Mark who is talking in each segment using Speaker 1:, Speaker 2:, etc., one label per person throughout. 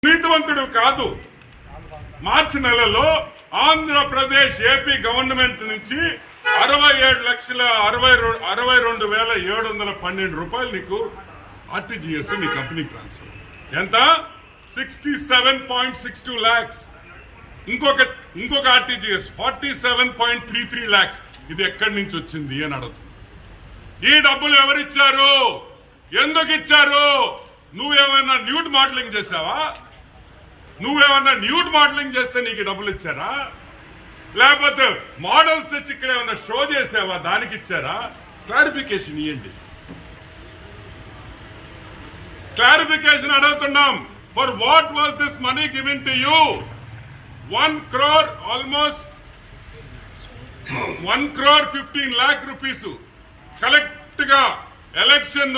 Speaker 1: నీతివంతుడు కాదు. మార్చి నెలలో Andhra Pradesh AP government నుంచి 67,62,712 రూపాయలు నీకు ఆర్టీజీఎస్ నీ కంపెనీ ట్రాన్స్ఫర్. ఎంత? 67.62 lakhs. ఇంకొక ఆర్టీజీఎస్ 47.33 lakhs. ఇది ఎక్కడి నుంచి వచ్చింది అని అడుగుతుంది. ఈ డబ్బులు ఎవరిచ్చారు? ఎందుకు ఇచ్చారు? నువ్వేమైనా న్యూడ్ మోడలింగ్ చేసావా? నువ్వేమన్నా న్యూడ్ మోడలింగ్ చేస్తే నీకు డబ్బులు ఇచ్చారా? లేకపోతే మోడల్స్ వచ్చి ఇక్కడ ఏమన్నా షో చేసావా? దానికి ఇచ్చారా? క్లారిఫికేషన్ ఇవ్వండి. క్లారిఫికేషన్ అడుగుతున్నాం. For what was this money given to you? 1 crore almost 1,15 lakh rupees collect గా ఎలక్షన్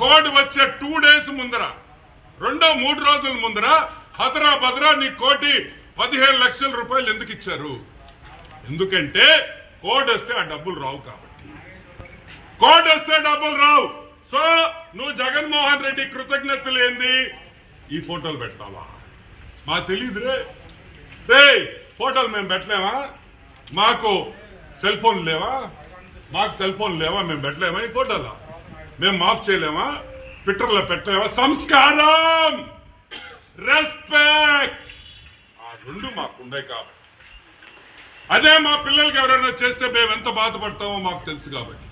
Speaker 1: కోడ్ వచ్చే 2 days ముందర, 2-3 రోజుల ముందర హదరా బదరా నీ కోటి 15 లక్షల రూపాయలు ఎందుకు ఇచ్చారు? ఎందుకంటే కోడ్ వస్తే ఆ డబ్బులు రావు కాబట్టి. కోడ్ వస్తే డబ్బులు రావు. సో నువ్వు జగన్మోహన్ రెడ్డి కృతజ్ఞతలు ఏంది? ఈ ఫోటోలు పెట్టావా? మాకు తెలియదురే. ఫోటోలు మేము పెట్టలేమా? మాకు సెల్ ఫోన్ లేవా? మేము పెట్టలేమా? ఈ ఫోటోలో మేము మాఫ్ చేయలేమా? ట్విట్టర్లో పెట్టలేమా? సంస్కారం, రెస్పెక్ట్, ఆ రెండు మాకుండే కాబట్టి. అదే మా పిల్లలకి ఎవరైనా చేస్తే మేము ఎంత బాధపడతామో మాకు తెలుసు కాబట్టి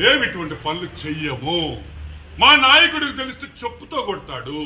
Speaker 1: మేము ఇటువంటి పనులు చెయ్యము. మా నాయకుడికి తెలిస్తే చెప్పుతో కొడతాడు.